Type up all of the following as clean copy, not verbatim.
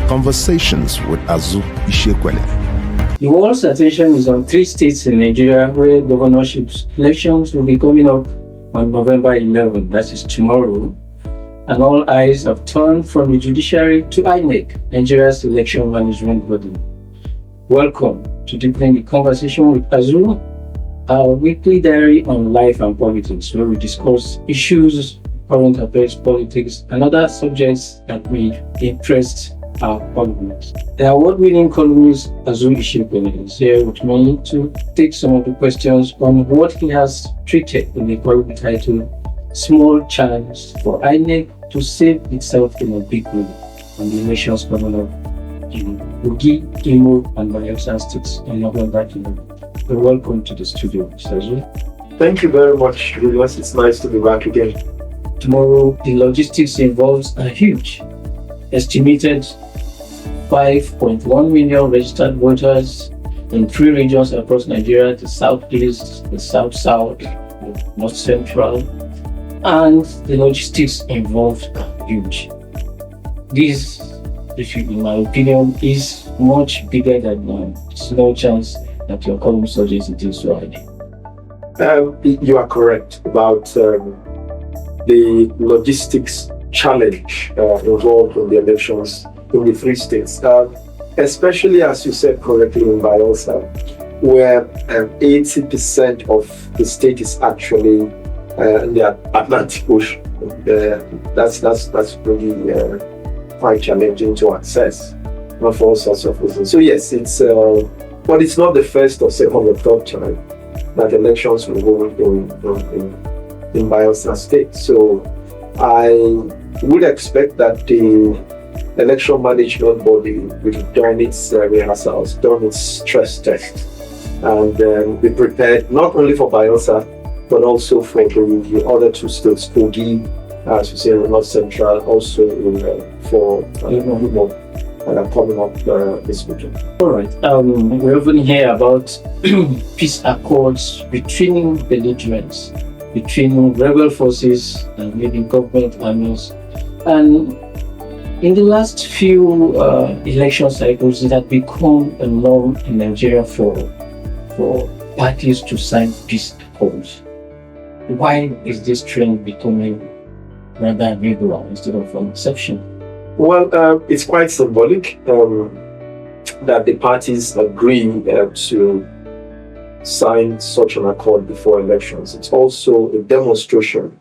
Conversations with Azu Ishekwele. The world's attention is on 3 states in Nigeria where governorship elections will be coming up on November 11, that is tomorrow. And all eyes have turned from the judiciary to INEC, Nigeria's election management body. Welcome to Deepening the Conversation with Azu, our weekly diary on life and politics, where we discuss issues, current affairs, politics, and other subjects that may interest our audience. The award-winning columnist Azu Ishekwele is here with me to take some of the questions on what he has treated in the column titled Small Chance for INEC to Save Itself in a Big Way on the elections coming up in Kogi, Imo, and Bayelsa states in November. Welcome to the studio, Mr. Azu. Thank you very much, Julius. It's nice to be back again. Tomorrow, the logistics involved are huge. Estimated 5.1 million registered voters in 3 regions across Nigeria: the Southeast, the South-South, the North-Central, and the logistics involved are huge. This, in my opinion, is much bigger than there's no chance that your column suggests it is already. You are correct about the logistics challenge involved in the elections in the 3 states, especially, as you said correctly, in Bayelsa, where 80% of the state is actually in the Atlantic Ocean. That's really quite challenging to access, not for all sorts of reasons. So yes, but it's not the first or second or third time that elections will go in Bayelsa State. So I would expect that the election management body will have done its rehearsals, done its stress test, and be prepared not only for Bayelsa but also for the other 2 states, Kogi, as you say, North Central, also for coming up this weekend. All right. We often hear about peace accords between belligerents, between rebel forces and maybe government armies. And in the last few election cycles, it had become a norm in Nigeria for parties to sign peace accords. Why is this trend becoming rather regular instead of an exception? Well, it's quite symbolic that the parties agree to sign such an accord before elections. It's also a demonstration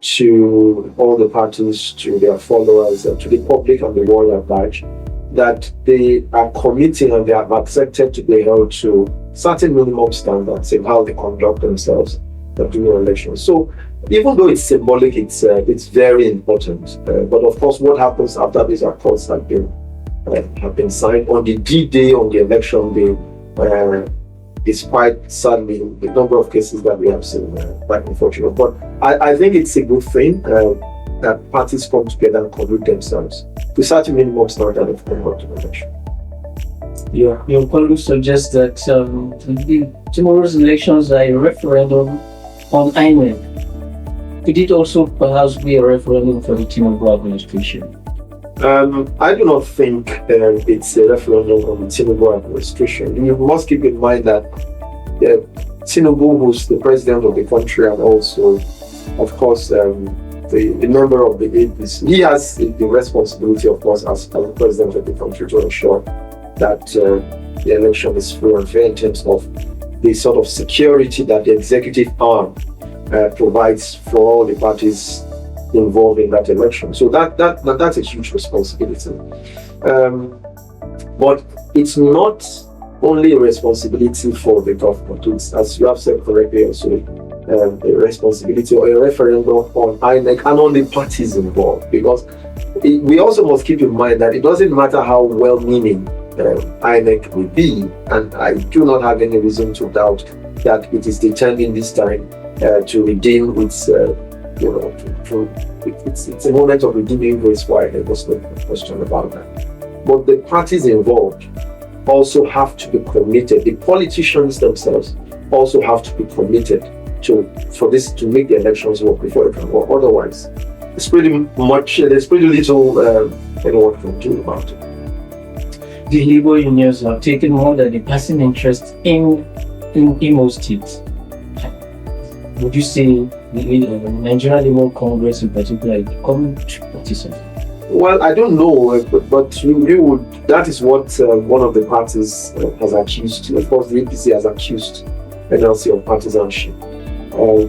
to all the parties, to their followers, to the public and the world at large, that they are committing and they have accepted to be held to certain minimum standards in how they conduct themselves during elections. So even though it's symbolic, it's very important. But of course, what happens after these accords have been signed on the D-Day, on the election day, is quite sadly the number of cases that we have seen, quite unfortunate. But I think it's a good thing that parties come together and commit themselves to such a minimum standard of conduct of election. Your colleague suggests that tomorrow's elections are a referendum on INEC. Could it also perhaps be a referendum for the Tinubu administration? I do not think it's a referendum on the Tinubu administration. You must keep in mind that Tinubu, who's the president of the country, and also, of course, the member of the APC, he has the responsibility, of course, as the president of the country, to ensure that the election is free and fair in terms of the sort of security that the executive arm provides for all the parties involved in that election. So that's a huge responsibility. But it's not only a responsibility for the government. It's, as you have said correctly, also a responsibility or a referendum on INEC and on the parties involved. Because we also must keep in mind that it doesn't matter how well-meaning INEC will be, and I do not have any reason to doubt that it is determined this time to redeem its, it's a moment of redeeming grace for INEC. There's no question about that. But the parties involved also have to be committed. The politicians themselves also have to be committed to make the elections work before it can work. Otherwise, there's pretty little anyone can do about it. the labor unions have taken more than a passing interest in Imo State. Would you say the Nigerian Labour Congress in particular is becoming partisan? Well, I don't know, but you would. That is what one of the parties has accused. Of course, the APC has accused NLC of partisanship.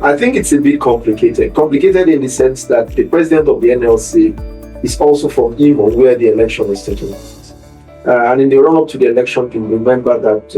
I think it's a bit complicated. Complicated in the sense that the president of the NLC is also from Imo, where the election is taking place. And in the run-up to the election, you remember that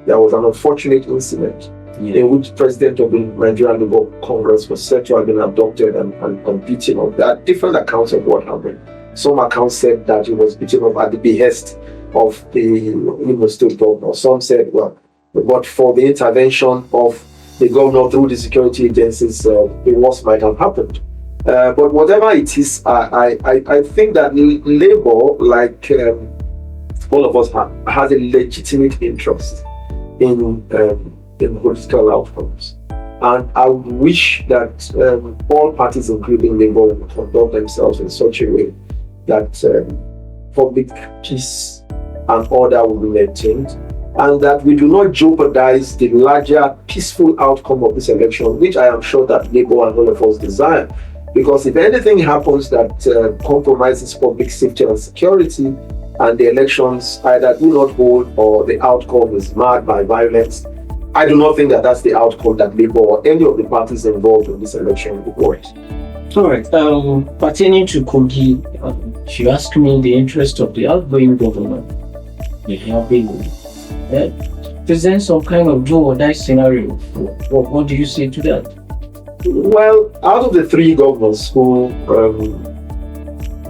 there was an unfortunate incident in which president of the Nigerian Labour Congress was said to have been abducted and beaten up. There are different accounts of what happened. Some accounts said that he was beaten up at the behest of the Imo State governor. Some said, well, but for the intervention of the governor through the security agencies, the worst might have happened. But whatever it is, I think that Labour, like all of us, has a legitimate interest in political outcomes. And I would wish that all parties, including Labour, would conduct themselves in such a way that public peace and order will be maintained, and that we do not jeopardize the larger peaceful outcome of this election, which I am sure that Labour and all of us desire. Because if anything happens that compromises public safety and security, and the elections either do not hold or the outcome is marred by violence, I do not think that that's the outcome that Labour or any of the parties involved in this election would want. All right. Pertaining to Kogi, if you ask me the interest of the outgoing governor, the Unveiling, presents some kind of do or die scenario. What do you say to that? Well, out of the three governors who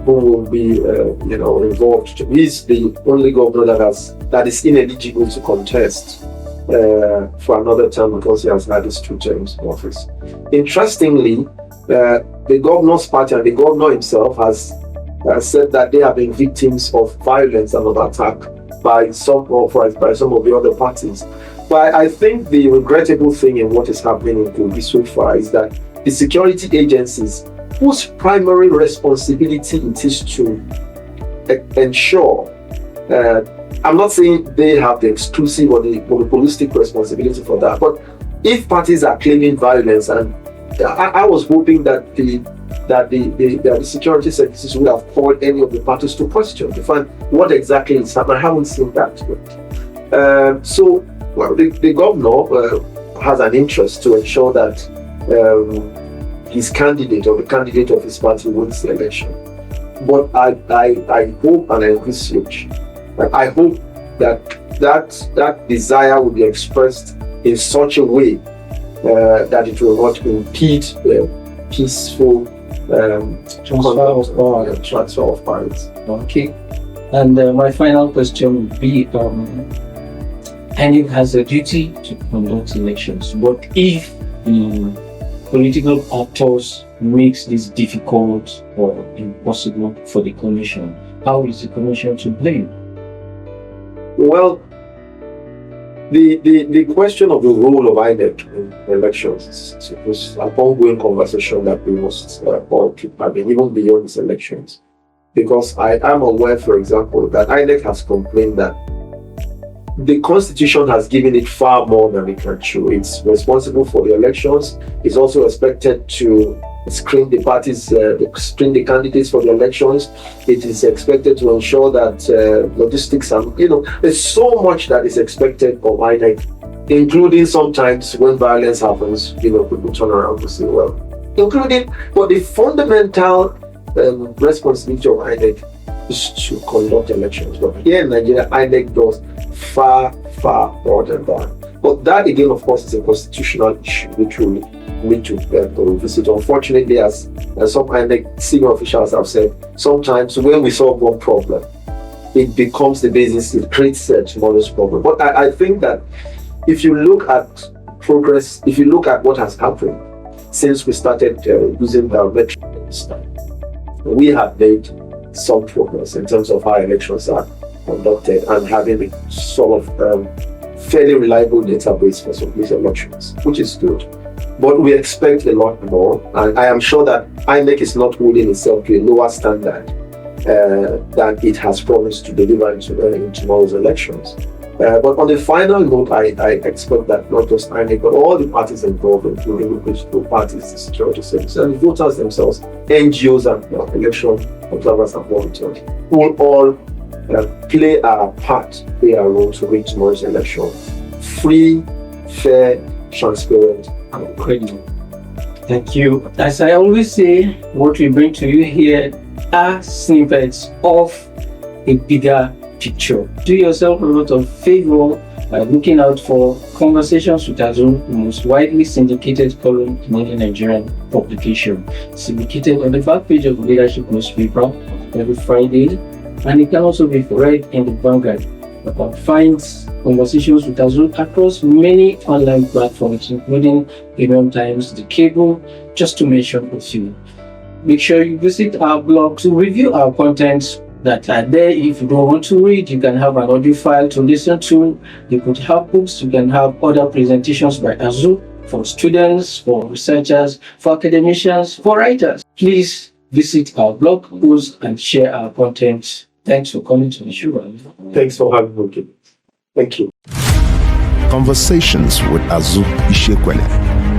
will be involved, he's the only governor that is ineligible to contest for another term because he has had his 2 terms in office. Interestingly, the governor's party and the governor himself has said that they have been victims of violence and of attack by some of the other parties. But I think the regrettable thing in what is happening in Kogi so far is that the security agencies, whose primary responsibility it is to ensure, I'm not saying they have the exclusive or the monopolistic responsibility for that, but if parties are claiming violence, and I was hoping that the security services would have called any of the parties to question to find what exactly is happening. I haven't seen that yet. The governor has an interest to ensure that his candidate or the candidate of his party wins the election. But I hope and I envisage, I hope that desire will be expressed in such a way that it will not impede the peaceful transfer of powers. Okay. And my final question would be, INEC has a duty to conduct elections, but if the political actors makes this difficult or impossible for the commission, how is the commission to blame? Well, the question of the role of INEC in elections is an ongoing conversation that we must all keep having, even beyond these elections. Because I am aware, for example, that INEC has complained that the Constitution has given it far more than it can chew. It's responsible for the elections. It's also expected to screen the parties, screen the candidates for the elections. It is expected to ensure that logistics and, there's so much that is expected of INEC, including sometimes when violence happens, people turn around to say, well, but the fundamental responsibility of INEC is to conduct elections. But here in Nigeria, INEC does far more than that. But that again, of course, is a constitutional issue which we need to revisit. Unfortunately, as some INEC senior officials have said, sometimes when we solve one problem, it becomes the basis, it creates tomorrow's problem. But I think that if you look at progress, if you look at what has happened since we started using biometric this time, we have made some progress in terms of how elections are conducted and having a sort of fairly reliable database for some of these elections, which is good. But we expect a lot more, and I am sure that INEC is not holding itself to a lower standard than it has promised to deliver in tomorrow's elections. But on the final note, I expect that not just INEC, but all the parties involved, including the political parties, the security services, and the voters themselves, NGOs and election observers and monitors, will all play our part, play our role to win tomorrow's election free, fair, transparent, and credible. Thank you. As I always say, what we bring to you here are snippets of a bigger picture. Do yourself a lot of favor by looking out for Conversations with Azu, the most widely syndicated column in any Nigerian publication. Syndicated on the back page of the Leadership newspaper every Friday, and it can also be read in the Vanguard. Find Conversations with Azu across many online platforms, including Premium Times, The Cable, just to mention a few. Make sure you visit our blog to review our contents that are there. If you don't want to read, you can have an audio file to listen to. You could have books, you can have other presentations by Azu for students, for researchers, for academicians, for writers. Please visit our blog posts and share our content. Thanks for coming to the show. Thanks for having me. Thank you. Conversations with Azu Ishekwele.